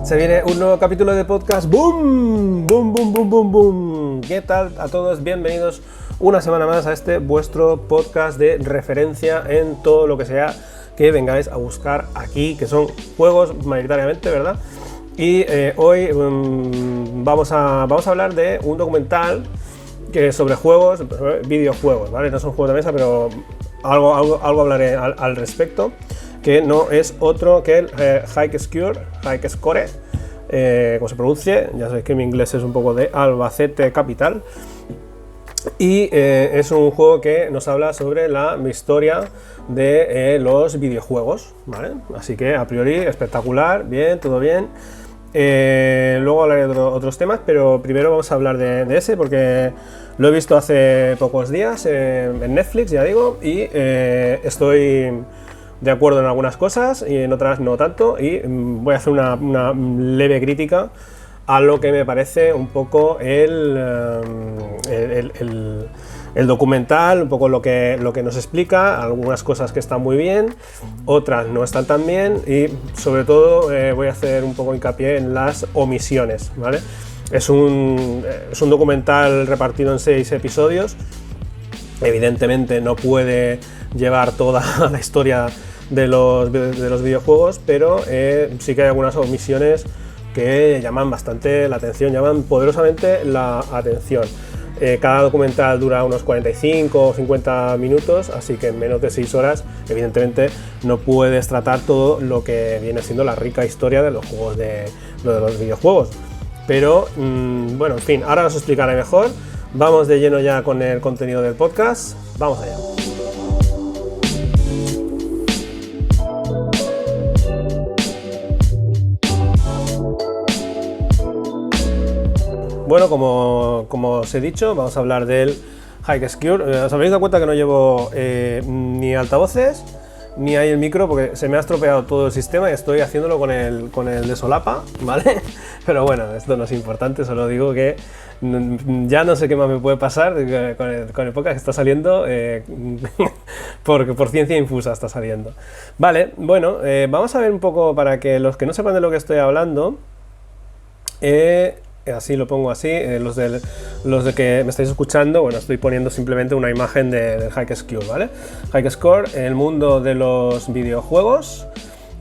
Se viene un nuevo capítulo de podcast. ¡Boom! ¡Boom, boom, boom, boom, boom! ¿Qué tal a todos? Bienvenidos una semana más a este vuestro podcast de referencia en todo lo que sea que vengáis a buscar aquí, que son juegos mayoritariamente, ¿verdad? Y hoy vamos a hablar de un documental que sobre juegos, videojuegos, ¿vale? No son juegos de mesa, pero algo hablaré al respecto, que no es otro que el High Score, como se pronuncie. Ya sabéis que mi inglés es un poco de Albacete capital. Y es un juego que nos habla sobre la historia de los videojuegos, ¿vale? Así que a priori espectacular, bien, todo bien. Luego hablaré de otros temas, pero primero vamos a hablar de ese porque lo he visto hace pocos días en Netflix, ya digo, y estoy de acuerdo en algunas cosas y en otras no tanto, y voy a hacer una leve crítica a lo que me parece un poco el documental, un poco lo que nos explica, algunas cosas que están muy bien, otras no están tan bien, y sobre todo voy a hacer un poco hincapié en las omisiones, ¿vale? Es un documental repartido en 6 episodios. Evidentemente no puede llevar toda la historia de los videojuegos, pero sí que hay algunas omisiones que llaman bastante la atención, llaman poderosamente la atención. Cada documental dura unos 45 o 50 minutos, así que en menos de 6 horas, evidentemente, no puedes tratar todo lo que viene siendo la rica historia de los juegos de los videojuegos. Pero, bueno, en fin, ahora os explicaré mejor. Vamos de lleno ya con el contenido del podcast. Vamos allá. Bueno, como os he dicho, vamos a hablar del High Score. ¿Os habéis dado cuenta que no llevo ni altavoces ni hay el micro porque se me ha estropeado todo el sistema y estoy haciéndolo con el de solapa, ¿vale? Pero bueno, esto no es importante, solo digo que ya no sé qué más me puede pasar con el podcast que está saliendo, porque por ciencia infusa está saliendo. Vale, bueno, vamos a ver un poco para que los que no sepan de lo que estoy hablando, así lo pongo así, los de que me estáis escuchando, bueno, estoy poniendo simplemente una imagen del High Score, ¿vale? High Score en el mundo de los videojuegos.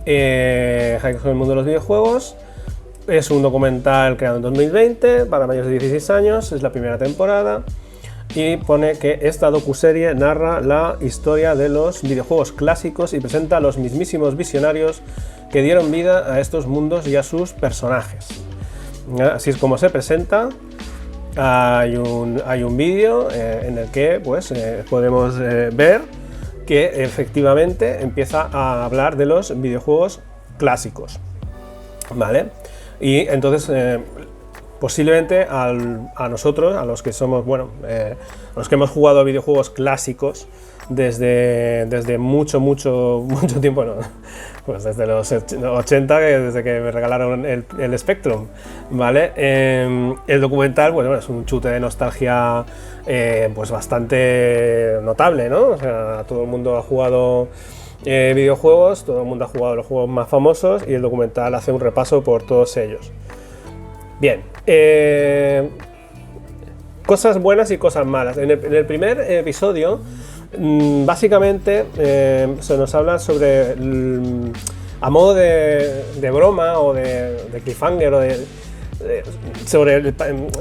High Score en el mundo de los videojuegos es un documental creado en 2020 para mayores de 16 años, es la primera temporada y pone que esta docuserie narra la historia de los videojuegos clásicos y presenta a los mismísimos visionarios que dieron vida a estos mundos y a sus personajes. Así es como se presenta. Hay un vídeo en el que pues, podemos ver que efectivamente empieza a hablar de los videojuegos clásicos, ¿vale? Y entonces posiblemente a nosotros, a los que somos, bueno, los que hemos jugado a videojuegos clásicos desde mucho tiempo, no, pues desde los 80, desde que me regalaron el Spectrum, ¿vale? El documental, bueno, es un chute de nostalgia pues bastante notable, ¿no? O sea, todo el mundo ha jugado videojuegos, todo el mundo ha jugado los juegos más famosos y el documental hace un repaso por todos ellos. Bien, cosas buenas y cosas malas. En el primer episodio, básicamente se nos habla sobre, a modo de broma o de cliffhanger, o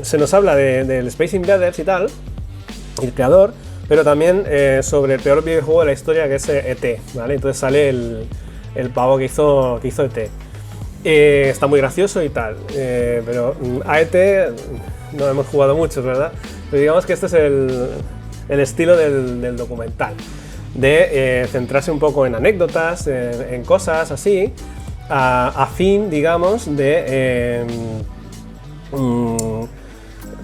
se nos habla del Space Invaders y tal, el creador, pero también sobre el peor videojuego de la historia, que es E.T., ¿vale? Entonces sale el pavo que hizo E.T. Está muy gracioso y tal, pero a E.T. no hemos jugado muchos, ¿verdad? Pero digamos que este es el estilo del documental, de centrarse un poco en anécdotas, en cosas así, a fin, digamos, de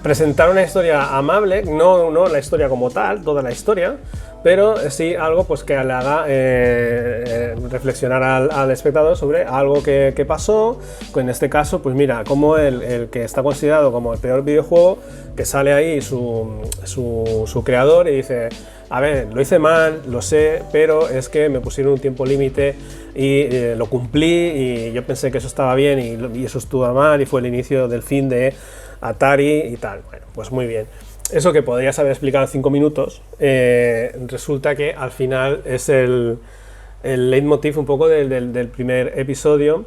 presentar una historia amable, no la historia como tal, toda la historia, pero sí algo pues que le haga reflexionar al espectador sobre algo que pasó. En este caso, pues mira, como el que está considerado como el peor videojuego, que sale ahí su creador y dice: a ver, lo hice mal, lo sé, pero es que me pusieron un tiempo límite y lo cumplí, y yo pensé que eso estaba bien y eso estuvo mal, y fue el inicio del fin de Atari y tal. Bueno, pues muy bien. Eso que podrías haber explicado en 5 minutos, resulta que al final es el leitmotiv un poco del primer episodio,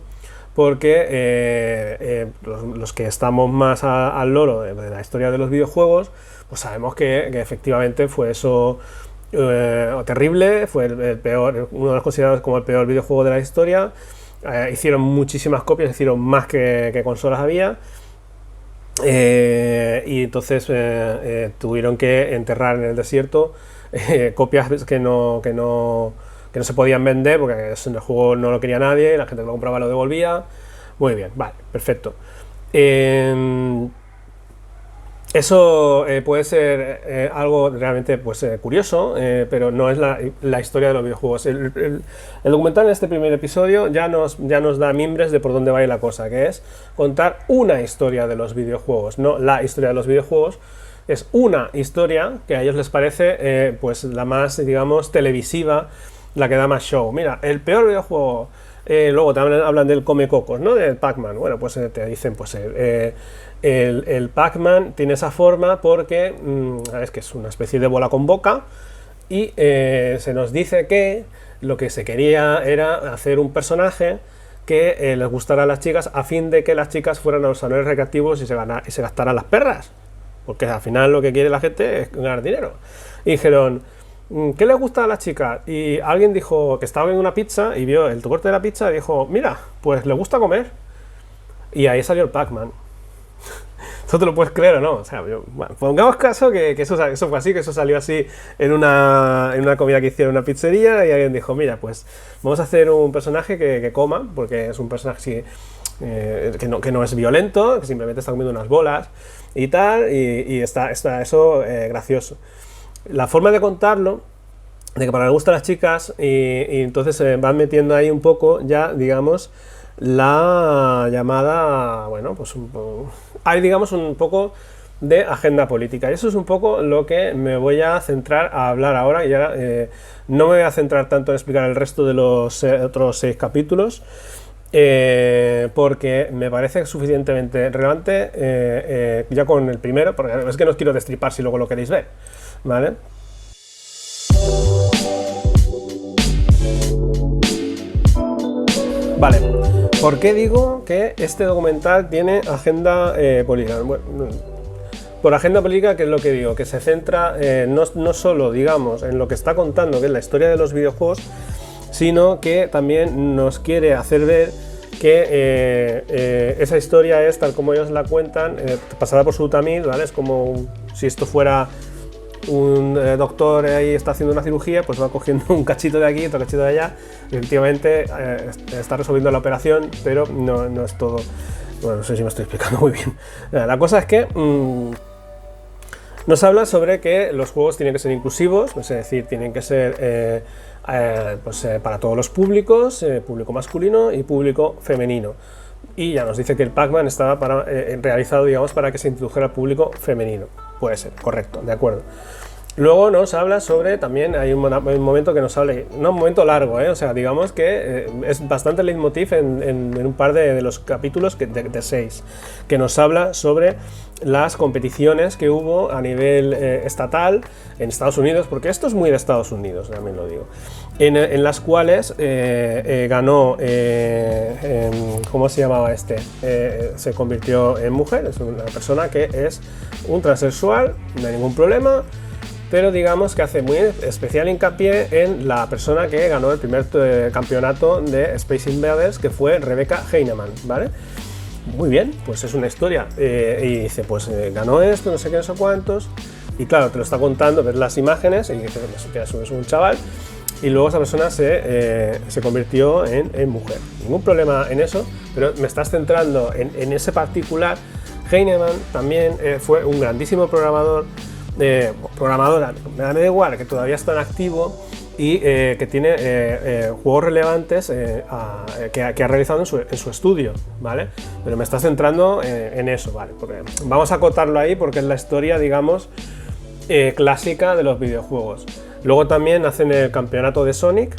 porque los que estamos más al loro de la historia de los videojuegos, pues sabemos que efectivamente fue eso terrible, fue el peor, uno de los considerados como el peor videojuego de la historia. Hicieron muchísimas copias, hicieron más que consolas había. Y entonces tuvieron que enterrar en el desierto copias que no se podían vender, porque en el juego no lo quería nadie, la gente que lo compraba lo devolvía. Muy bien, vale, perfecto. Eso puede ser algo realmente pues, curioso, pero no es la historia de los videojuegos. El documental en este primer episodio ya nos da mimbres de por dónde va a ir la cosa, que es contar una historia de los videojuegos, no la historia de los videojuegos. Es una historia que a ellos les parece pues la más, digamos, televisiva, la que da más show. Mira, el peor videojuego. Luego también hablan del Comecocos, ¿no? Del Pac-Man. Bueno, pues te dicen, pues el Pac-Man tiene esa forma porque es que es una especie de bola con boca, y se nos dice que lo que se quería era hacer un personaje que les gustara a las chicas, a fin de que las chicas fueran a los salones recreativos y se gastaran las perras, porque al final lo que quiere la gente es ganar dinero. Y dijeron: ¿qué les gusta a las chicas? Y alguien dijo que estaba viendo una pizza y vio el corte de la pizza y dijo: mira, pues le gusta comer. Y ahí salió el Pac-Man. ¿Tú te lo puedes creer o no? O sea, bueno, pongamos caso que eso fue así, que eso salió así en una comida que hicieron en una pizzería, y alguien dijo: mira, pues vamos a hacer un personaje que coma, porque es un personaje que no es violento, que simplemente está comiendo unas bolas y tal, y está eso gracioso. La forma de contarlo, de que para le gustan las chicas, y entonces se van metiendo ahí un poco ya, digamos, la llamada, bueno, pues hay, digamos, un poco de agenda política, y eso es un poco lo que me voy a centrar a hablar ahora. Y ahora no me voy a centrar tanto en explicar el resto de los otros 6 capítulos, porque me parece suficientemente relevante ya con el primero, porque es que no os quiero destripar si luego lo queréis ver, ¿vale? Vale, ¿por qué digo que este documental tiene agenda política? Bueno, por agenda política, ¿qué es lo que digo? Que se centra no solo, digamos, en lo que está contando, que es la historia de los videojuegos, sino que también nos quiere hacer ver que esa historia es, tal como ellos la cuentan, pasada por su tamiz, ¿vale? Es como si esto fuera un doctor ahí está haciendo una cirugía, pues va cogiendo un cachito de aquí, otro cachito de allá, y efectivamente está resolviendo la operación, pero no es todo. Bueno, no sé si me estoy explicando muy bien. La cosa es que nos habla sobre que los juegos tienen que ser inclusivos, es decir, tienen que ser para todos los públicos, público masculino y público femenino. Y ya nos dice que el Pac-Man estaba realizado, digamos, para que se introdujera al público femenino. Puede ser, correcto, de acuerdo. Luego nos habla sobre, también hay un momento que nos habla, no un momento largo, o sea, digamos que es bastante leitmotiv en un par de los capítulos de 6, que nos habla sobre las competiciones que hubo a nivel estatal en Estados Unidos, porque esto es muy de Estados Unidos, también lo digo, en las cuales ganó, ¿cómo se llamaba este? Se convirtió en mujer, es una persona que es un transexual, no hay ningún problema, pero digamos que hace muy especial hincapié en la persona que ganó el primer campeonato de Space Invaders, que fue Rebecca Heinemann, ¿vale? Muy bien, pues es una historia, y dice, pues ganó esto, no sé qué, no sé cuántos, y claro, te lo está contando, ves las imágenes, y dices que es un chaval, y luego esa persona se convirtió en mujer. Ningún problema en eso, pero me estás centrando en ese particular Heinemann también fue un grandísimo programador, programadora, me da igual, que todavía está en activo y que tiene juegos relevantes que ha realizado en su estudio, ¿vale? Pero me está centrando en eso, ¿vale? Porque vamos a acotarlo ahí porque es la historia, digamos, clásica de los videojuegos. Luego también hacen el campeonato de Sonic,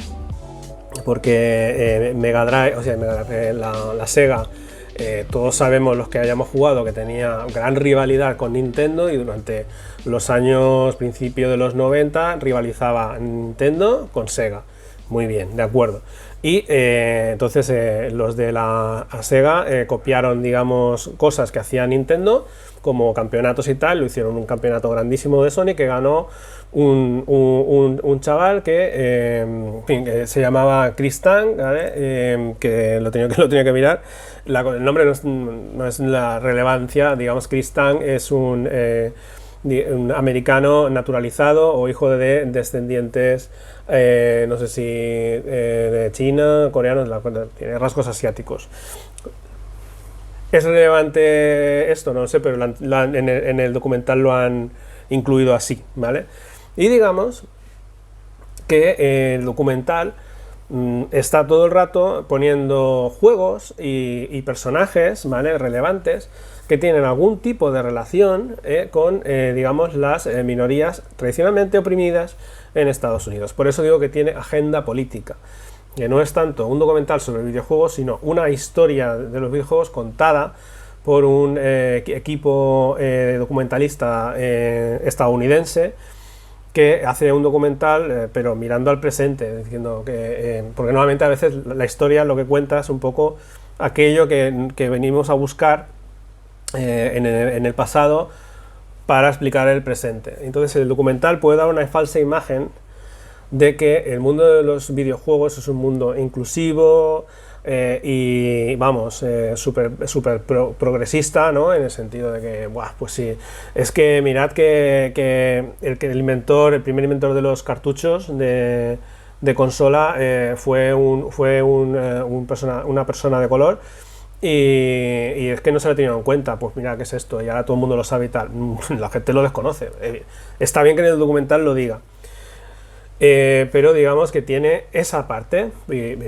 porque Mega Drive, o sea, la Sega, todos sabemos, los que hayamos jugado, que tenía gran rivalidad con Nintendo, y durante los años, principio de los 90, rivalizaba Nintendo con Sega. Muy bien, de acuerdo. Y entonces los de la Sega copiaron, digamos, cosas que hacía Nintendo, como campeonatos y tal. Lo hicieron un campeonato grandísimo de Sonic que ganó un chaval que, en fin, que se llamaba Chris Tang, ¿vale? Que lo tenía que mirar. El nombre no es la relevancia, digamos. Chris Tang es un americano naturalizado o hijo de descendientes, no sé si de China, coreanos, tiene rasgos asiáticos. ¿Es relevante esto? No lo sé, pero en el documental lo han incluido así, ¿vale? Y digamos que el documental está todo el rato poniendo juegos y personajes, ¿vale?, relevantes, que tienen algún tipo de relación con, digamos, las minorías tradicionalmente oprimidas en Estados Unidos. Por eso digo que tiene agenda política, que no es tanto un documental sobre videojuegos, sino una historia de los videojuegos contada por un equipo documentalista estadounidense, que hace un documental, pero mirando al presente, diciendo que, porque normalmente a veces la historia lo que cuenta es un poco aquello que venimos a buscar en el pasado para explicar el presente. Entonces el documental puede dar una falsa imagen de que el mundo de los videojuegos es un mundo inclusivo y, vamos, súper progresista, ¿no? En el sentido de que, buah, pues sí, es que mirad que el primer inventor de los cartuchos de consola fue una persona de color, y es que no se lo ha tenido en cuenta. Pues mira, ¿qué es esto? Y ahora todo el mundo lo sabe y tal. La gente lo desconoce. Está bien que en el documental lo diga. Pero digamos que tiene esa parte.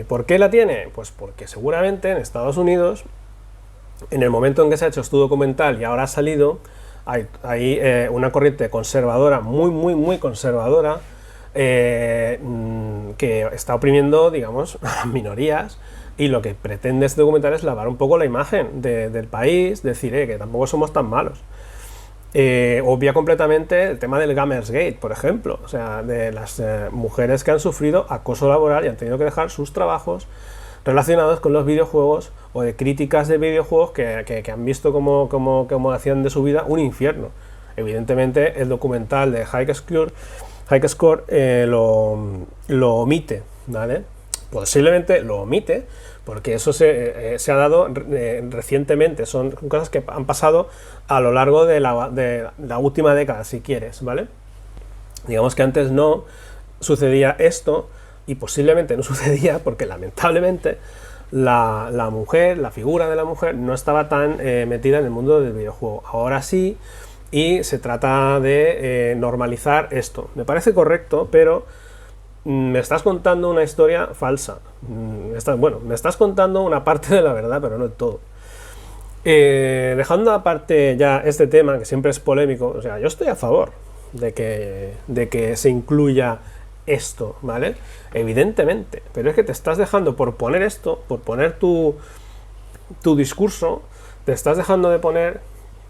¿Por qué la tiene? Pues porque seguramente en Estados Unidos, en el momento en que se ha hecho este documental y ahora ha salido, hay una corriente conservadora, muy conservadora, que está oprimiendo, digamos, a las minorías, y lo que pretende este documental es lavar un poco la imagen del país, decir que tampoco somos tan malos. Obvia completamente el tema del Gamersgate, por ejemplo, o sea, de las mujeres que han sufrido acoso laboral y han tenido que dejar sus trabajos relacionados con los videojuegos, o de críticas de videojuegos que han visto como hacían de su vida un infierno. Evidentemente el documental de High Score lo omite, ¿vale? Posiblemente lo omite porque eso se ha dado recientemente, son cosas que han pasado a lo largo de la última década, si quieres, ¿vale? Digamos que antes no sucedía esto, y posiblemente no sucedía porque lamentablemente la mujer, la figura de la mujer, no estaba tan metida en el mundo del videojuego. Ahora sí, y se trata de normalizar esto. Me parece correcto, pero me estás contando una historia falsa. Me estás contando una parte de la verdad, pero no el todo. Dejando aparte ya este tema, que siempre es polémico, o sea, yo estoy a favor de que se incluya esto, ¿vale? Evidentemente, pero es que te estás dejando, por poner esto, por poner tu discurso, te estás dejando de poner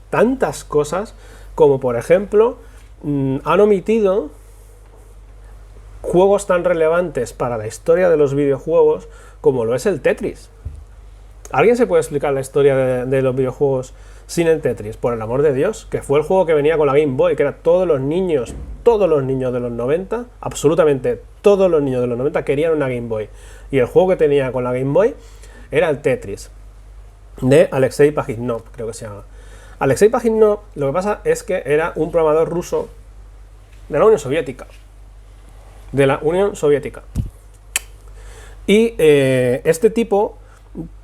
tantas cosas, como por ejemplo, han omitido juegos tan relevantes para la historia de los videojuegos como lo es el Tetris. ¿Alguien se puede explicar la historia de los videojuegos sin el Tetris? Por el amor de Dios, que fue el juego que venía con la Game Boy, que era todos los niños de los 90, absolutamente todos los niños de los 90 querían una Game Boy. Y el juego que tenía con la Game Boy era el Tetris, de Alexei Pajitnov, creo que se llama. Alexei Pajitnov, lo que pasa es que era un programador ruso de la Unión Soviética. Y este tipo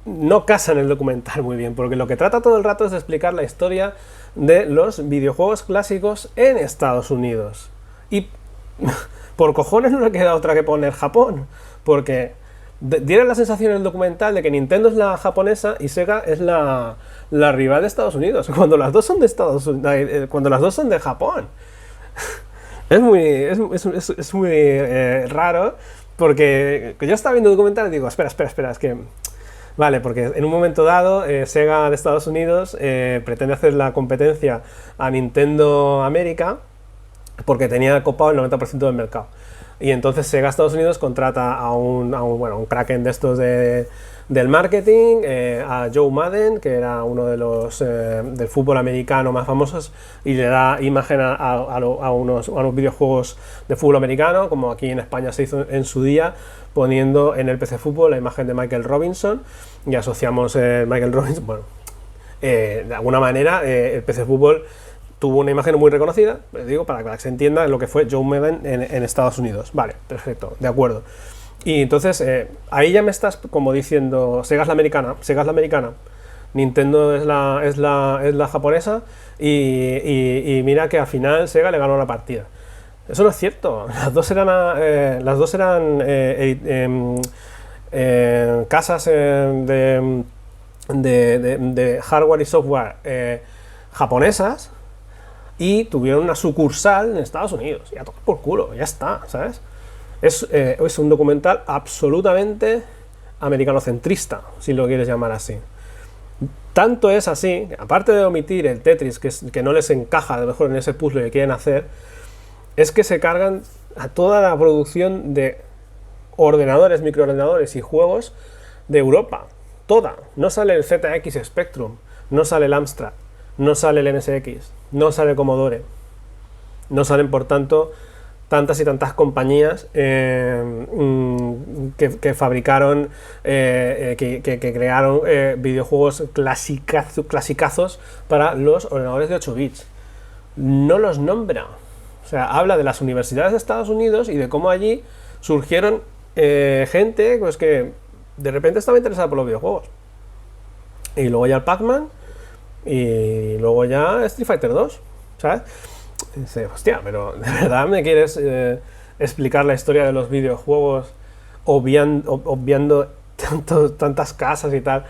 no casa en el documental muy bien, porque lo que trata todo el rato es de explicar la historia de los videojuegos clásicos en Estados Unidos. Y por cojones no le queda otra que poner Japón, porque diera la sensación en el documental de que Nintendo es la japonesa y Sega es la rival de Estados Unidos, cuando las dos son de Estados Unidos, cuando las dos son de Japón. Es muy raro, porque yo estaba viendo el documental y digo, espera, es que... Vale, porque en un momento dado Sega de Estados Unidos pretende hacer la competencia a Nintendo América porque tenía copado el 90% del mercado. Y entonces Sega Estados Unidos contrata a un kraken de estos del marketing, a Joe Madden, que era uno de los del fútbol americano más famosos, y le da imagen a unos videojuegos de fútbol americano, como aquí en España se hizo en su día, poniendo en el PC Fútbol la imagen de Michael Robinson, y asociamos Michael Robinson, bueno, de alguna manera el PC Fútbol tuvo una imagen muy reconocida, digo, para que se entienda lo que fue Joe Madden en Estados Unidos. Vale, perfecto, de acuerdo. Y entonces, ahí ya me estás como diciendo, Sega es la americana, Nintendo es la japonesa, y mira que al final Sega le ganó la partida. Eso no es cierto. Las dos eran casas de hardware y software japonesas, y tuvieron una sucursal en Estados Unidos. Y a tocar por culo, ya está, ¿sabes? Es un documental absolutamente americanocentrista, si lo quieres llamar así. Tanto es así, aparte de omitir el Tetris, que no les encaja a lo mejor en ese puzzle que quieren hacer, es que se cargan a toda la producción de ordenadores, microordenadores y juegos de Europa. Toda. No sale el ZX Spectrum, no sale el Amstrad, no sale el MSX, no sale el Commodore. No salen, por tanto, tantas y tantas compañías que fabricaron, que crearon videojuegos clasicazos para los ordenadores de 8 bits. No los nombra. O sea, habla de las universidades de Estados Unidos y de cómo allí surgieron gente pues, que de repente estaba interesada por los videojuegos. Y luego ya el Pac-Man, y luego ya Street Fighter 2, ¿sabes? Y dice, hostia, pero ¿de verdad me quieres explicar la historia de los videojuegos obviando tantas casas y tal?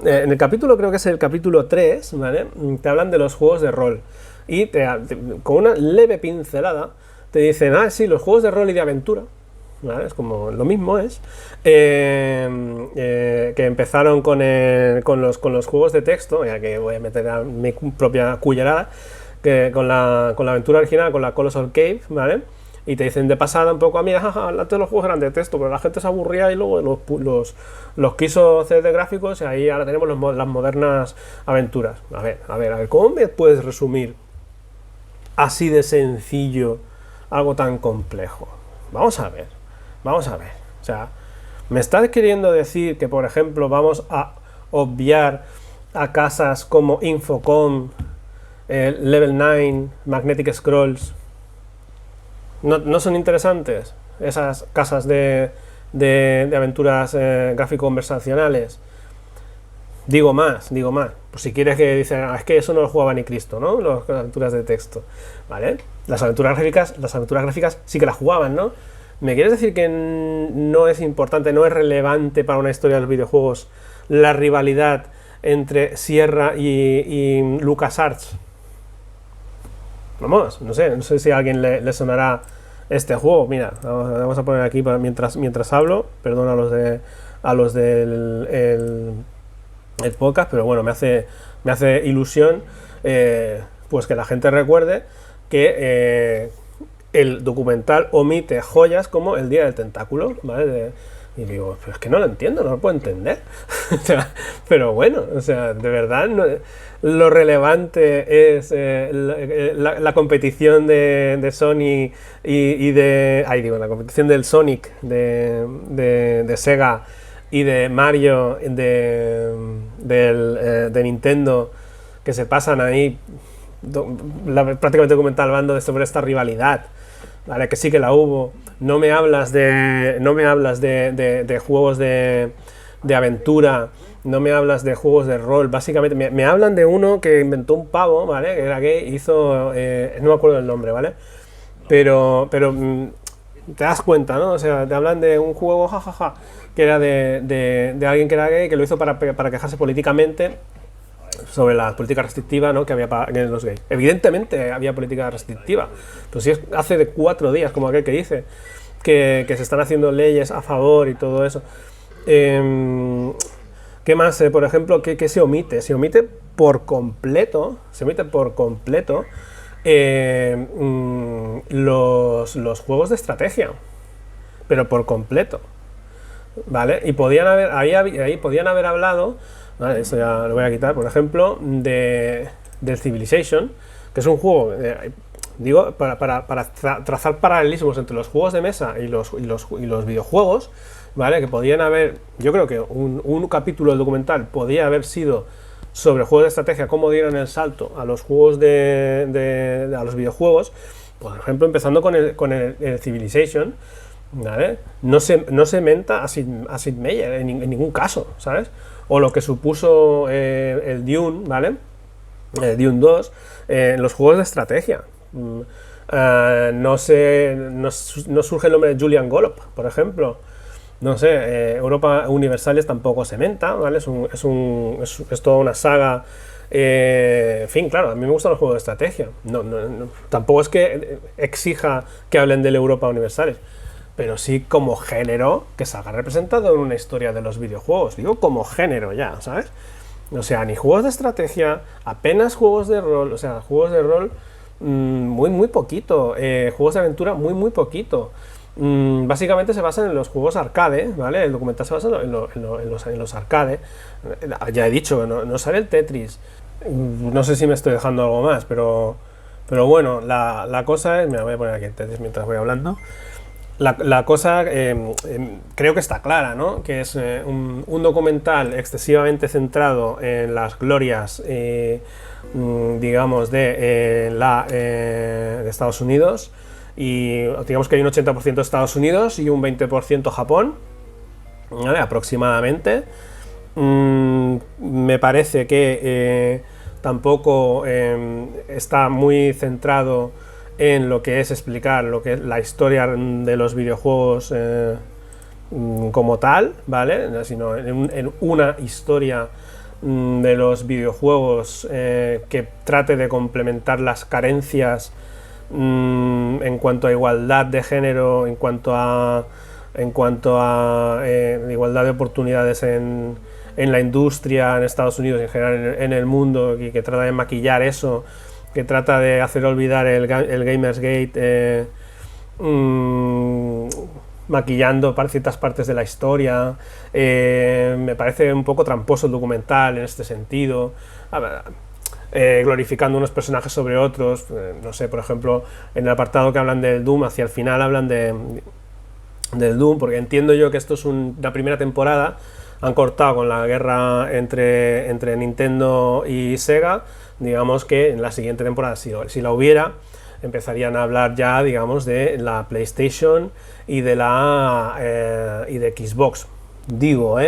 En el capítulo, creo que es el capítulo 3, ¿vale? Te hablan de los juegos de rol. Y con una leve pincelada te dicen, sí, los juegos de rol y de aventura, ¿vale? Es como lo mismo que empezaron con los juegos de texto, ya que voy a meter a mi propia cullerada, que con la aventura original, con la Colossal Cave, ¿vale? Y te dicen de pasada un poco, mira, antes los juegos eran de texto, pero la gente se aburría y luego los quiso hacer de gráficos, y ahí ahora tenemos las modernas aventuras. A ver, ¿cómo me puedes resumir así de sencillo algo tan complejo? Vamos a ver. O sea, ¿me estás queriendo decir que, por ejemplo, vamos a obviar a casas como Infocom, Level 9, Magnetic Scrolls? ¿No son interesantes esas casas de aventuras gráfico-conversacionales? Digo más. Pues si quieres que dicen, es que eso no lo jugaba ni Cristo, ¿no? Las aventuras de texto, ¿vale? Las aventuras gráficas sí que las jugaban, ¿no? ¿Me quieres decir que no es importante, no es relevante para una historia de los videojuegos la rivalidad entre Sierra y LucasArts? Vamos, no sé si a alguien le sonará este juego. Mira, vamos a poner aquí mientras hablo, perdón a los del el podcast, pero bueno, me hace ilusión pues que la gente recuerde que el documental omite joyas como el Día del Tentáculo, ¿vale? Y digo, pero es que no lo entiendo, no lo puedo entender. Pero bueno, o sea, de verdad, lo relevante es la competición de Sony y de... la competición del Sonic de Sega y de Mario de Nintendo, que se pasan ahí prácticamente documental hablando sobre esta rivalidad, ¿vale? Que sí que la hubo. No me hablas de juegos de aventura no me hablas de juegos de rol, básicamente me hablan de uno que inventó un pavo, ¿vale? Que era gay, hizo, no me acuerdo el nombre, ¿vale? Pero te das cuenta, ¿no? O sea, te hablan de un juego, jajaja, que era de alguien que era gay, que lo hizo para quejarse políticamente sobre la política restrictiva, ¿no? que había para los gays. Evidentemente había política restrictiva, pero si es hace de 4 días, como aquel que dice, que se están haciendo leyes a favor y todo eso. ¿Qué más? Por ejemplo, ¿qué se omite? Se omite por completo, los juegos de estrategia, pero por completo, ¿vale? Y ahí podían haber hablado, ¿vale? Eso ya lo voy a quitar, por ejemplo, del Civilization, que es un juego, digo, para trazar paralelismos entre los juegos de mesa y los videojuegos, ¿vale? Que podían haber, yo creo que un capítulo del documental podía haber sido sobre juegos de estrategia, cómo dieron el salto a los juegos a los videojuegos, por ejemplo, empezando con el Civilization, ¿vale? No se menta a Sid Meier en ningún caso, ¿sabes? O lo que supuso el Dune, ¿vale? Dune 2, en los juegos de estrategia. No surge el nombre de Julian Gollop, por ejemplo. No sé, Europa Universalis tampoco se menta, ¿vale? Es toda una saga. En fin, claro, a mí me gustan los juegos de estrategia. Tampoco es que exija que hablen del Europa Universalis, pero sí como género que salga representado en una historia de los videojuegos. Digo como género ya, ¿sabes? O sea, ni juegos de estrategia, apenas juegos de rol, o sea, juegos de rol muy poquito, juegos de aventura muy poquito. Básicamente se basan en los juegos arcade, ¿vale? El documental se basa en los arcade. Ya he dicho, no sale el Tetris. No sé si me estoy dejando algo más, pero bueno, la cosa es... Mira, voy a poner aquí el Tetris mientras voy hablando. La cosa creo que está clara, ¿no? Que es un documental excesivamente centrado en las glorias, digamos, de Estados Unidos. Y digamos que hay un 80% Estados Unidos y un 20% Japón, ¿vale? Aproximadamente. Me parece que tampoco está muy centrado en lo que es explicar lo que es la historia de los videojuegos como tal, ¿vale? Sino en una historia de los videojuegos que trate de complementar las carencias en cuanto a igualdad de género, en cuanto a igualdad de oportunidades en la industria, en Estados Unidos y en general en el mundo, y que trata de maquillar eso, que trata de hacer olvidar el Gamersgate, maquillando ciertas partes de la historia. Me parece un poco tramposo el documental en este sentido. Glorificando unos personajes sobre otros, no sé, por ejemplo, en el apartado que hablan del Doom, hacia el final hablan del Doom, porque entiendo yo que esto es una primera temporada, han cortado con la guerra entre Nintendo y Sega, digamos que en la siguiente temporada, si la hubiera, empezarían a hablar ya, digamos, de la PlayStation y de Xbox, digo,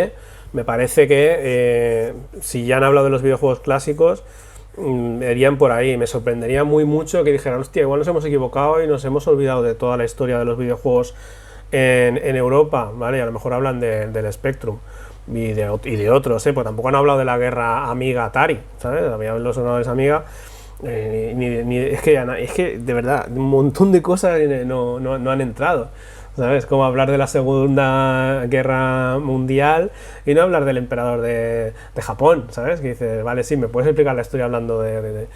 me parece que si ya han hablado de los videojuegos clásicos, irían por ahí. Me sorprendería mucho que dijeran, hostia, igual nos hemos equivocado y nos hemos olvidado de toda la historia de los videojuegos en Europa, ¿vale? Y a lo mejor hablan del Spectrum y de otros, porque tampoco han hablado de la guerra Amiga-Atari, ¿sabes? Había los ordenadores Amiga, es que de verdad, un montón de cosas no han entrado, ¿sabes? Como hablar de la Segunda Guerra Mundial y no hablar del emperador de Japón, ¿sabes? Que dices, vale, sí, me puedes explicar la historia hablando de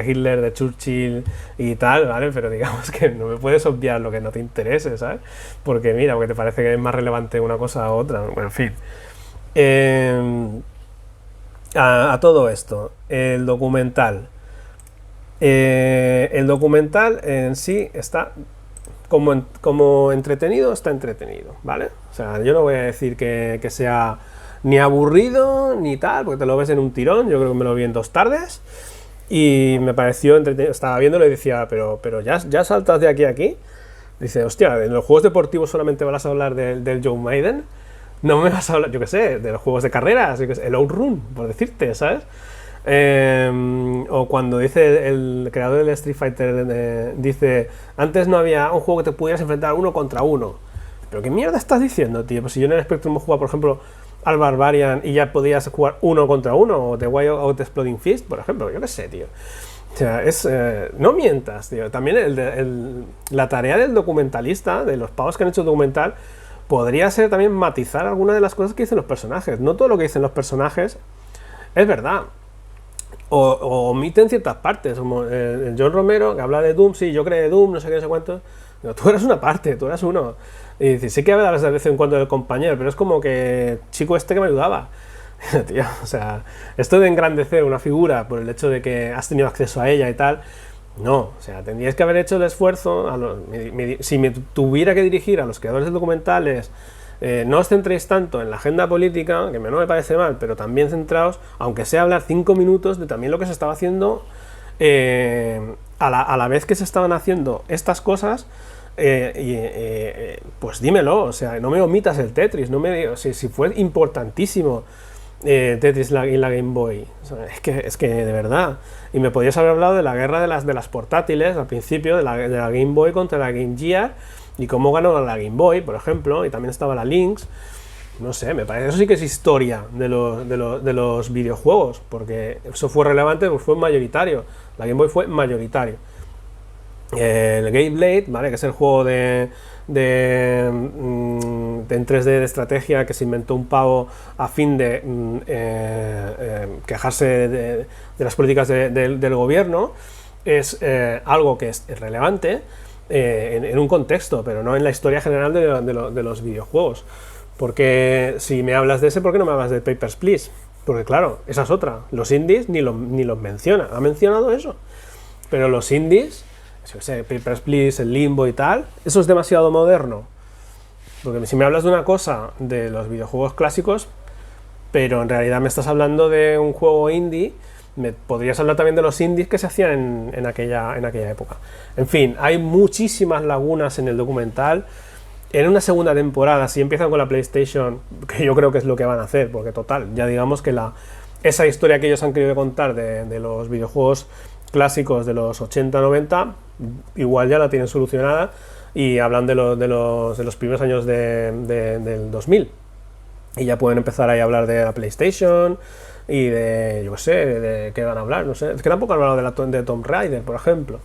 Hitler, de Churchill y tal, ¿vale? Pero digamos que no me puedes obviar lo que no te interese, ¿sabes? Porque te parece que es más relevante una cosa a otra. Bueno, en fin. A todo esto, el documental. El documental en sí está... Como entretenido, está entretenido, ¿vale? O sea, yo no voy a decir que sea ni aburrido ni tal, porque te lo ves en un tirón. Yo creo que me lo vi en 2 tardes y me pareció entretenido. Estaba viéndolo y decía, pero ya saltas de aquí a aquí. Dice, hostia, en los juegos deportivos solamente vas a hablar del Joe Maiden. No me vas a hablar, yo qué sé, de los juegos de carreras, yo qué sé, el Outrun, por decirte, ¿sabes? O cuando dice el creador del Street Fighter, dice, antes no había un juego que te pudieras enfrentar uno contra uno. ¿Pero qué mierda estás diciendo, tío? Pues si yo en el Spectrum jugaba, por ejemplo, al Barbarian y ya podías jugar uno contra uno, o The Wild Out Exploding Fist, por ejemplo, yo qué sé, tío. O sea, no mientas, tío. También la tarea del documentalista, de los pavos que han hecho el documental, podría ser también matizar algunas de las cosas que dicen los personajes. No todo lo que dicen los personajes es verdad. O omiten ciertas partes, como el John Romero, que habla de Doom, sí, yo creé Doom, no sé qué, no sé cuánto. No, tú eras una parte, tú eras uno. Y dices, sí que hablas de vez en cuando del compañero, pero es como que chico este que me ayudaba. Tío, o sea, esto de engrandecer una figura por el hecho de que has tenido acceso a ella y tal, no, o sea, tendríais que haber hecho el esfuerzo, si me tuviera que dirigir a los creadores de documentales, no os centréis tanto en la agenda política, que no me parece mal, pero también centraos, aunque sea hablar 5 minutos de también lo que se estaba haciendo, a la vez que se estaban haciendo estas cosas, pues dímelo, o sea, no me omitas el Tetris, no me si fue importantísimo Tetris y la Game Boy, o sea, es que de verdad, y me podías haber hablado de la guerra de las portátiles al principio, de la Game Boy contra la Game Gear, y cómo ganó la Game Boy, por ejemplo, y también estaba la Lynx. No sé, me parece, eso sí que es historia de los videojuegos, porque eso fue relevante, pues fue mayoritario, la Game Boy fue mayoritario. El Game Blade, ¿vale? Que es el juego en 3D de estrategia que se inventó un pavo a fin de quejarse de las políticas del gobierno, es algo que es relevante en un contexto, pero no en la historia general de los videojuegos. Porque si me hablas de ese, ¿por qué no me hablas de Papers, Please? Porque claro, esa es otra. Los indies ni los menciona. Ha mencionado eso. Pero los indies, yo sé, Papers, Please, el Limbo y tal, eso es demasiado moderno. Porque si me hablas de una cosa de los videojuegos clásicos, pero en realidad me estás hablando de un juego indie, me podrías hablar también de los indies que se hacían en aquella época. En fin, hay muchísimas lagunas en el documental. En una segunda temporada, si empiezan con la PlayStation, que yo creo que es lo que van a hacer, porque total, ya digamos que esa historia que ellos han querido contar de los videojuegos clásicos de los 80-90, igual ya la tienen solucionada, y hablan de los primeros años del 2000. Y ya pueden empezar ahí a hablar de la PlayStation y de, yo qué sé, de qué van a hablar, no sé. Es que tampoco han hablado de Tomb Raider, por ejemplo,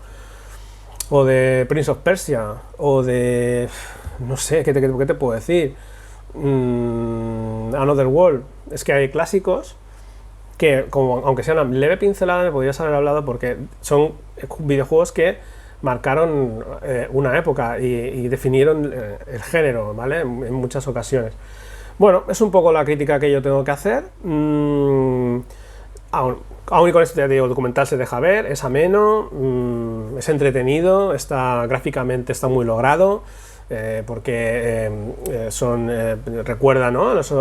o de Prince of Persia, o de... no sé, ¿qué te puedo decir? Another World. Es que hay clásicos que, como, aunque sea una leve pincelada, me podrías haber hablado porque son videojuegos que marcaron una época y definieron el género, ¿vale? En muchas ocasiones. Bueno, es un poco la crítica que yo tengo que hacer. Aún y con esto, ya digo, el documental se deja ver, es ameno, es entretenido, gráficamente está muy logrado. Porque recuerda, ¿no? a los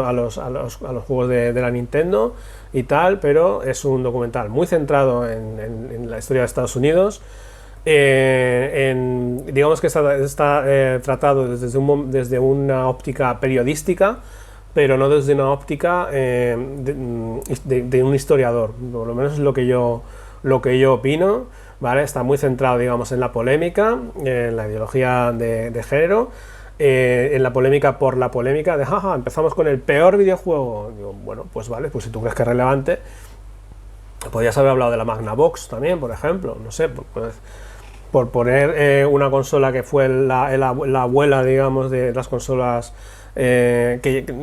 juegos de la Nintendo y tal, pero es un documental muy centrado en la historia de Estados Unidos. Digamos que está tratado desde una óptica periodística, pero no desde una óptica de un historiador. Por lo menos es lo que yo opino. ¿Vale? Está muy centrado, digamos, en la polémica, en la ideología de género, en la polémica por la polémica de jaja, empezamos con el peor videojuego. Digo, bueno, pues vale, pues si tú crees que es relevante, podrías haber hablado de la Magnavox también, por ejemplo, no sé, por poner una consola que fue la abuela, digamos, de las consolas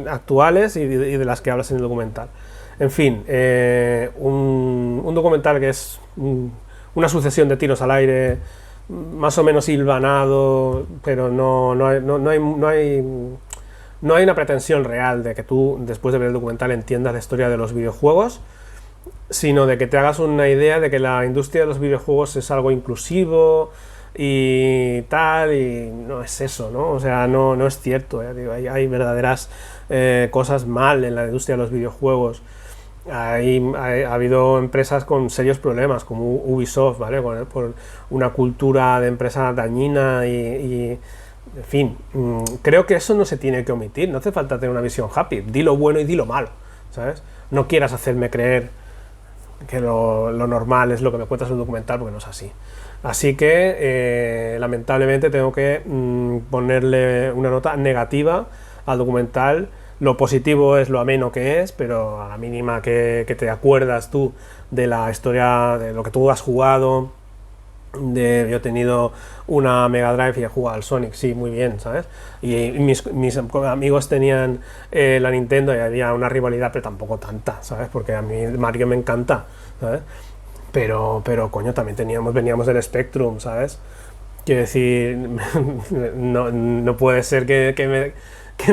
actuales y de las que hablas en el documental. En fin, un documental que es una sucesión de tiros al aire, más o menos hilvanado, pero no hay una pretensión real de que tú, después de ver el documental, entiendas la historia de los videojuegos, sino de que te hagas una idea de que la industria de los videojuegos es algo inclusivo y tal, y no es eso, ¿no? O sea, no es cierto, digo, hay verdaderas cosas mal en la industria de los videojuegos. Ha habido empresas con serios problemas, como Ubisoft, ¿vale? Por una cultura de empresa dañina y En fin, creo que eso no se tiene que omitir, no hace falta tener una visión happy, di lo bueno y di lo malo, ¿sabes? No quieras hacerme creer que lo normal es lo que me cuentas en un documental, porque no es así. Así que, lamentablemente, tengo que ponerle una nota negativa al documental. Lo positivo es lo ameno que es, pero a la mínima que te acuerdas tú de la historia, de lo que tú has jugado, yo he tenido una Mega Drive y he jugado al Sonic, sí, muy bien, ¿sabes? Y mis amigos tenían la Nintendo y había una rivalidad, pero tampoco tanta, ¿sabes? Porque a mí Mario me encanta, ¿sabes? Pero coño, también veníamos del Spectrum, ¿sabes? Quiero decir, no puede ser que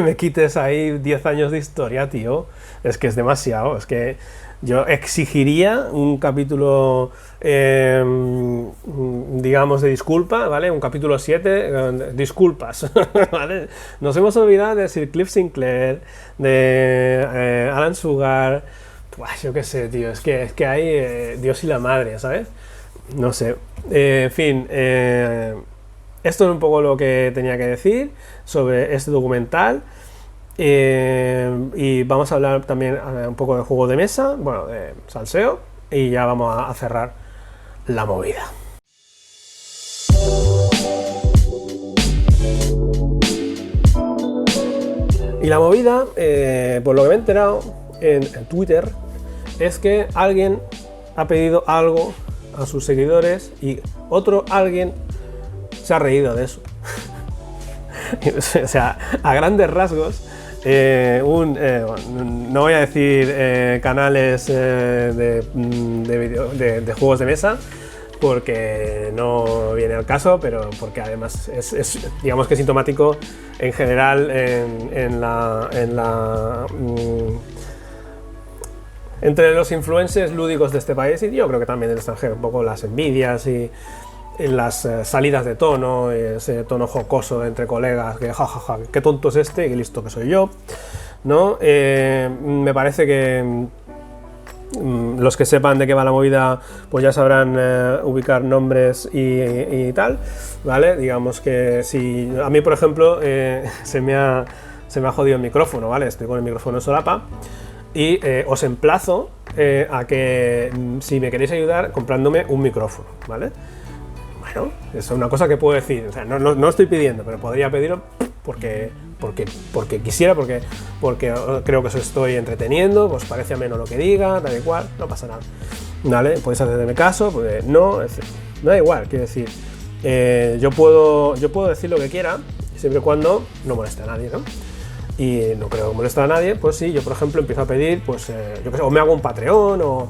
me quites ahí 10 años de historia, tío. Es que es demasiado, es que yo exigiría un capítulo, digamos, de disculpa, ¿vale? Un capítulo 7, disculpas, ¿vale? Nos hemos olvidado de Sir Cliff Sinclair, de Alan Sugar, pues yo qué sé, tío, es que hay Dios y la madre, ¿sabes? No sé, en fin, esto es un poco lo que tenía que decir sobre este documental. Y vamos a hablar también un poco de juego de mesa, bueno, de salseo, y ya vamos a cerrar la movida. Y la movida, por lo que me he enterado en Twitter, es que alguien ha pedido algo a sus seguidores y otro alguien se ha reído de eso. O sea, a grandes rasgos, no voy a decir canales de juegos de mesa, porque no viene al caso, pero porque además es digamos que es sintomático en general entre los influencers lúdicos de este país, y yo creo que también del extranjero, un poco las envidias y en las salidas de tono, ese tono jocoso entre colegas, que jajaja, qué tonto es este y qué listo que soy yo, ¿no? Me parece que los que sepan de qué va la movida, pues ya sabrán ubicar nombres y tal, ¿vale? Digamos que si a mí, por ejemplo, se me ha jodido el micrófono, ¿vale? Estoy con el micrófono en solapa y os emplazo a que si me queréis ayudar comprándome un micrófono, ¿vale? Bueno, eso es una cosa que puedo decir, o sea, no estoy pidiendo, pero podría pedirlo porque quisiera, porque creo que os estoy entreteniendo, os parece ameno lo que diga, tal y cual, no pasa nada, ¿vale? Podéis hacerme caso, pues no da igual, quiero decir, yo puedo decir lo que quiera, siempre y cuando no moleste a nadie, ¿no? Y no creo que moleste a nadie, pues sí, yo por ejemplo empiezo a pedir, pues yo qué sé, o me hago un Patreon, o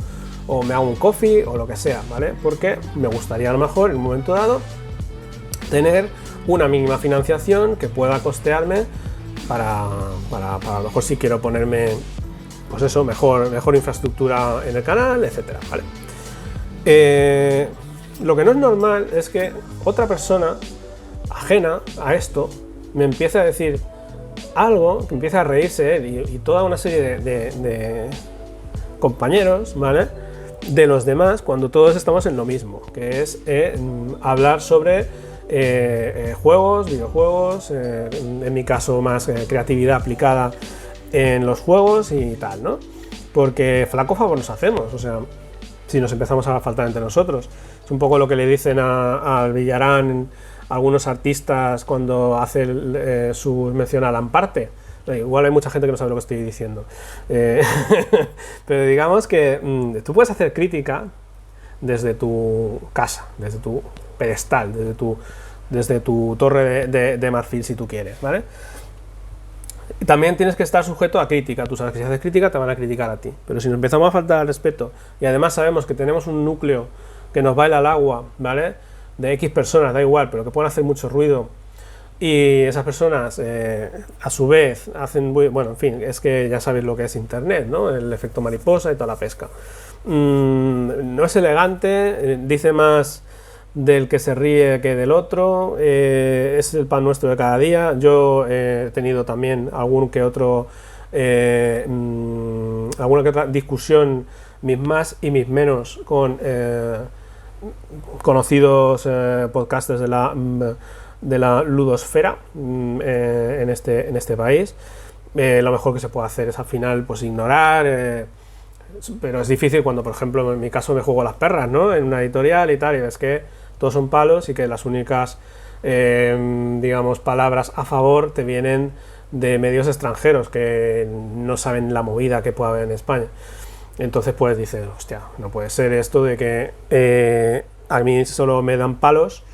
me hago un coffee, o lo que sea, ¿vale? Porque me gustaría a lo mejor en un momento dado tener una mínima financiación que pueda costearme para a lo mejor si quiero ponerme, pues eso, mejor infraestructura en el canal, etcétera, ¿vale? Lo que no es normal es que otra persona ajena a esto me empiece a decir algo, que empiece a reírse él y toda una serie de compañeros, ¿vale?, de los demás, cuando todos estamos en lo mismo, que es hablar sobre juegos, videojuegos, en mi caso más creatividad aplicada en los juegos y tal, ¿no? Porque flaco favor nos hacemos, o sea, si nos empezamos a faltar entre nosotros. Es un poco lo que le dicen al Villarán algunos artistas cuando hace su mención a Lamparte. Igual hay mucha gente que no sabe lo que estoy diciendo. Pero digamos que tú puedes hacer crítica desde tu casa, desde tu pedestal, desde tu torre de marfil, si tú quieres, ¿vale? También tienes que estar sujeto a crítica. Tú sabes que si haces crítica te van a criticar a ti. Pero si nos empezamos a faltar al respeto y además sabemos que tenemos un núcleo que nos baila al agua, ¿vale?, de X personas, da igual, pero que pueden hacer mucho ruido, y esas personas a su vez hacen, bueno, en fin, es que ya sabéis lo que es internet, ¿no? El efecto mariposa y toda la pesca. No es elegante, dice más del que se ríe que del otro, es el pan nuestro de cada día. Yo he tenido también alguna que otra discusión, mis más y mis menos, con conocidos podcasters de la de la ludosfera en este país. Lo mejor que se puede hacer es al final pues ignorar, pero es difícil cuando, por ejemplo, en mi caso me juego las perras, ¿no? En una editorial y tal, y ves que todos son palos y que las únicas, digamos, palabras a favor te vienen de medios extranjeros que no saben la movida que puede haber en España. Entonces pues dices, hostia, no puede ser esto de que a mí solo me dan palos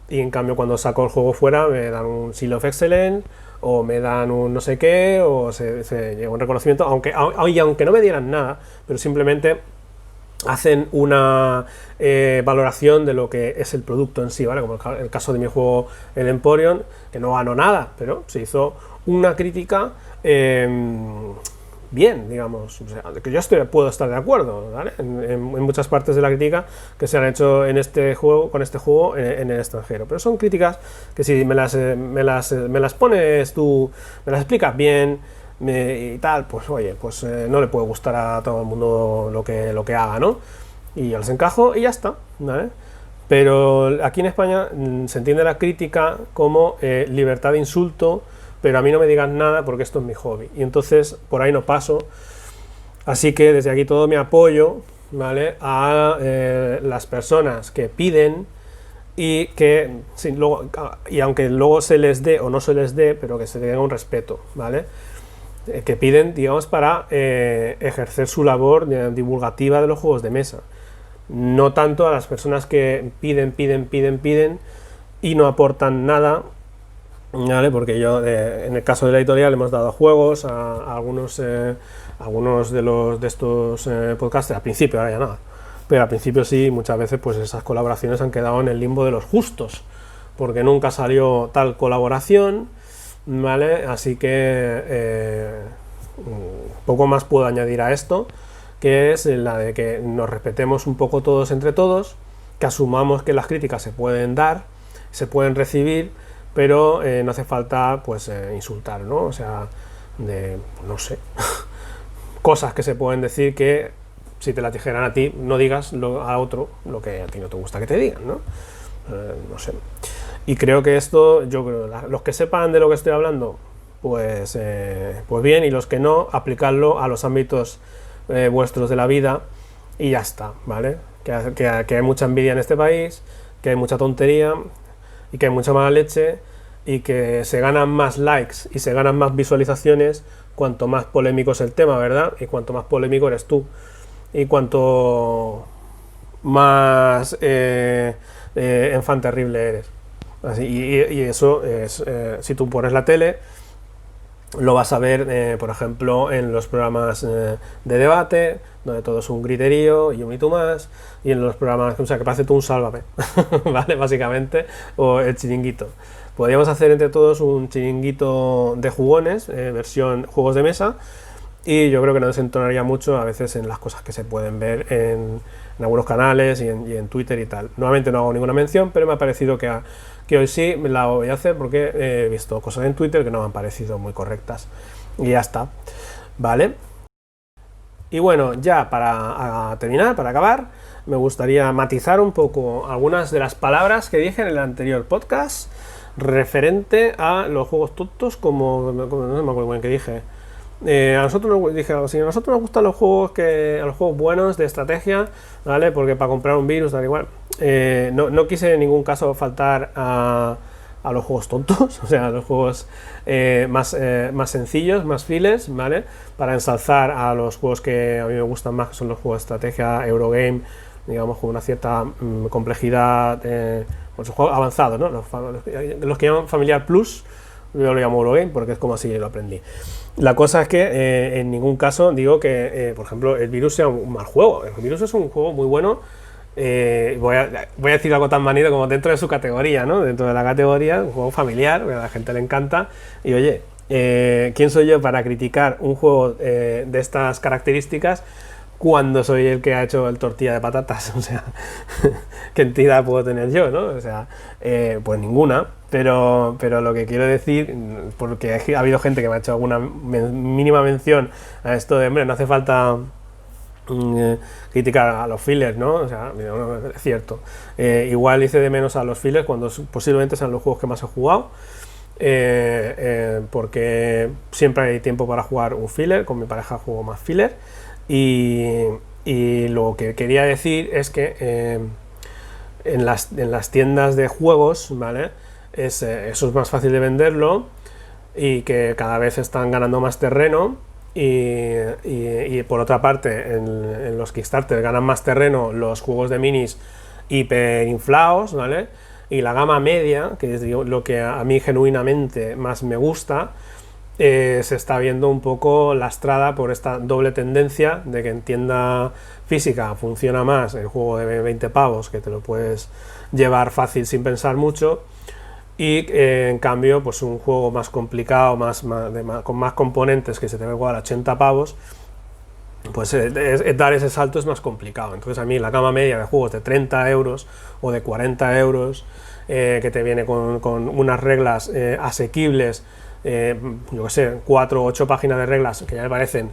y en cambio cuando saco el juego fuera me dan un Seal of Excellence o me dan un no sé qué o se llega un reconocimiento, aunque no me dieran nada, pero simplemente hacen una valoración de lo que es el producto en sí, ¿vale? Como el caso de mi juego El Emporion, que no ganó nada, pero se hizo una crítica bien, digamos, o sea, que yo puedo estar de acuerdo, ¿vale? En muchas partes de la crítica que se han hecho en este juego, con este juego en el extranjero, pero son críticas que si me las pones tú, me las explicas bien y tal, pues oye, pues no le puede gustar a todo el mundo lo que haga, ¿no? Y yo les encajo y ya está, ¿vale? Pero aquí en España se entiende la crítica como libertad de insulto, pero a mí no me digas nada porque esto es mi hobby, y entonces por ahí no paso. Así que desde aquí todo mi apoyo, ¿vale? A las personas que piden y que, sí, y aunque luego se les dé o no se les dé, pero que se tenga un respeto, ¿vale? Que piden, digamos, para ejercer su labor divulgativa de los juegos de mesa. No tanto a las personas que piden y no aportan nada, ¿vale? Porque yo, en el caso de la editorial, hemos dado juegos a algunos de estos podcasters al principio, ahora ya nada, pero al principio sí, muchas veces pues esas colaboraciones han quedado en el limbo de los justos, porque nunca salió tal colaboración, ¿vale? Así que poco más puedo añadir a esto, que es la de que nos respetemos un poco todos entre todos, que asumamos que las críticas se pueden dar, se pueden recibir, pero no hace falta pues insultar, ¿no? O sea, no sé, cosas que se pueden decir que si te las dijeran a ti, no digas a otro lo que a ti no te gusta que te digan, ¿no? No sé. Y creo que esto, yo creo, los que sepan de lo que estoy hablando, pues bien, y los que no, aplicarlo a los ámbitos vuestros de la vida y ya está, ¿vale? Que hay mucha envidia en este país, que hay mucha tontería y que hay mucha mala leche y que se ganan más likes y se ganan más visualizaciones cuanto más polémico es el tema, ¿verdad? Y cuanto más polémico eres tú y cuanto más enfant terrible eres. Así, y eso es, si tú pones la tele, lo vas a ver, por ejemplo, en los programas de debate, donde todo es un griterío y un y tú más, y en los programas, o sea, que parece tú un sálvame, ¿vale? Básicamente, o el chiringuito. Podríamos hacer entre todos un chiringuito de jugones, versión juegos de mesa, y yo creo que no desentonaría mucho a veces en las cosas que se pueden ver en algunos canales y en Twitter y tal. Nuevamente no hago ninguna mención, pero me ha parecido que hoy sí me la voy a hacer porque he visto cosas en Twitter que no me han parecido muy correctas. Y ya está, ¿vale? Y bueno, ya para terminar, para acabar, me gustaría matizar un poco algunas de las palabras que dije en el anterior podcast referente a los juegos tontos, como no me acuerdo bien qué dije. A nosotros nos gustan los juegos buenos de estrategia, ¿vale? Porque para comprar un virus, da igual. No quise en ningún caso faltar a los juegos tontos, o sea, a los juegos más sencillos, más files, ¿vale? Para ensalzar a los juegos que a mí me gustan más, que son los juegos de estrategia, Eurogame, digamos, con una cierta complejidad, pues juegos avanzados, ¿no? Los que llaman Familiar Plus, yo lo llamo Eurogame porque es como así lo aprendí. La cosa es que en ningún caso digo que, por ejemplo, el Virus sea un mal juego. El Virus es un juego muy bueno. Voy a decir algo tan manido como dentro de su categoría, ¿no? Dentro de la categoría, un juego familiar, que a la gente le encanta. Y oye, ¿quién soy yo para criticar un juego de estas características cuando soy el que ha hecho el tortilla de patatas? O sea, ¿qué entidad puedo tener yo, no? O sea, pues ninguna. Pero lo que quiero decir, porque ha habido gente que me ha hecho alguna mínima mención a esto de, hombre, no hace falta criticar a los fillers, ¿no? O sea, no, es cierto. Igual hice de menos a los fillers cuando posiblemente sean los juegos que más he jugado. Porque siempre hay tiempo para jugar un filler. Con mi pareja juego más filler. Y lo que quería decir es que en las tiendas de juegos, ¿vale? Eso es más fácil de venderlo y que cada vez están ganando más terreno. Y por otra parte, en los Kickstarter ganan más terreno los juegos de minis hiperinflados, ¿vale? Y la gama media, que es lo que a mí genuinamente más me gusta, se está viendo un poco lastrada por esta doble tendencia de que en tienda física funciona más el juego de 20 pavos, que te lo puedes llevar fácil sin pensar mucho, y en cambio pues un juego más complicado, con más componentes, que se te va a jugar a 80 pavos, pues dar ese salto es más complicado. Entonces a mí la gama media de juegos de 30 euros o de 40 euros, que te viene con unas reglas asequibles, yo que sé, 4 o 8 páginas de reglas que ya me parecen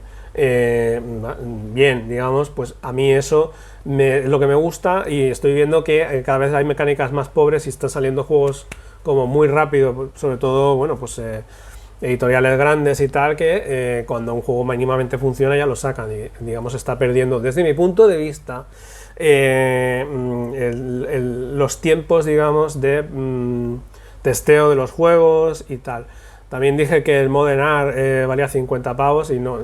bien, digamos, pues a mí eso es lo que me gusta, y estoy viendo que cada vez hay mecánicas más pobres y están saliendo juegos como muy rápido, sobre todo, bueno, pues editoriales grandes y tal, que cuando un juego mínimamente funciona ya lo sacan, y digamos está perdiendo, desde mi punto de vista, los tiempos, digamos, de testeo de los juegos y tal. También dije que el Modern Art valía 50 pavos y no,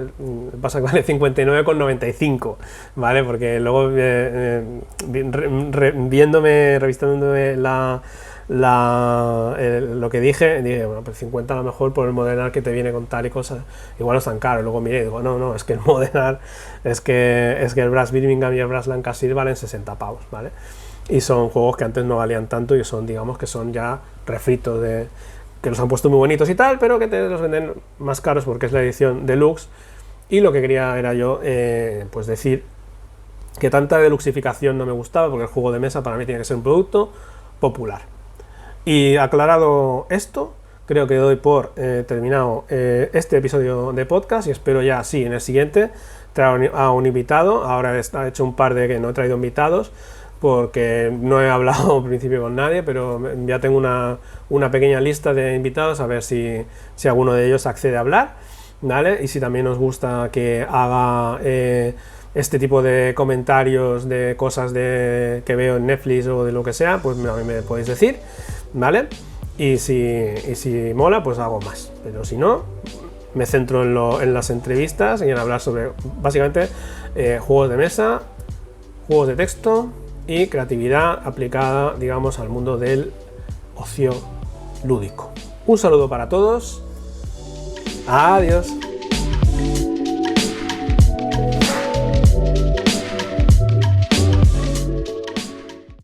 pasa que vale 59,95, ¿vale? Porque luego revistándome lo que dije, bueno, pues 50 a lo mejor por el Modern Art que te viene con tal y cosas, igual no es tan caro. Luego miré y digo, no, es que el Modern Art, es que el Brass Birmingham y el Brass Lancashire valen 60 pavos, ¿vale? Y son juegos que antes no valían tanto y son, digamos, que son ya refritos que los han puesto muy bonitos y tal, pero que te los venden más caros porque es la edición deluxe. Y lo que quería era yo, pues decir que tanta deluxificación no me gustaba, porque el juego de mesa para mí tiene que ser un producto popular. Y aclarado esto, creo que doy por terminado este episodio de podcast, y espero ya, sí, en el siguiente traer a un invitado. Ahora he hecho un par de que no he traído invitados, porque no he hablado al principio con nadie, pero ya tengo una pequeña lista de invitados, a ver si alguno de ellos accede a hablar, ¿vale? Y si también os gusta que haga este tipo de comentarios de cosas que veo en Netflix o de lo que sea, pues me podéis decir, ¿vale? Y si mola, pues hago más, pero si no, me centro en las entrevistas y en hablar sobre, básicamente, juegos de mesa, juegos de texto y creatividad aplicada, digamos, al mundo del ocio lúdico. Un saludo para todos. Adiós.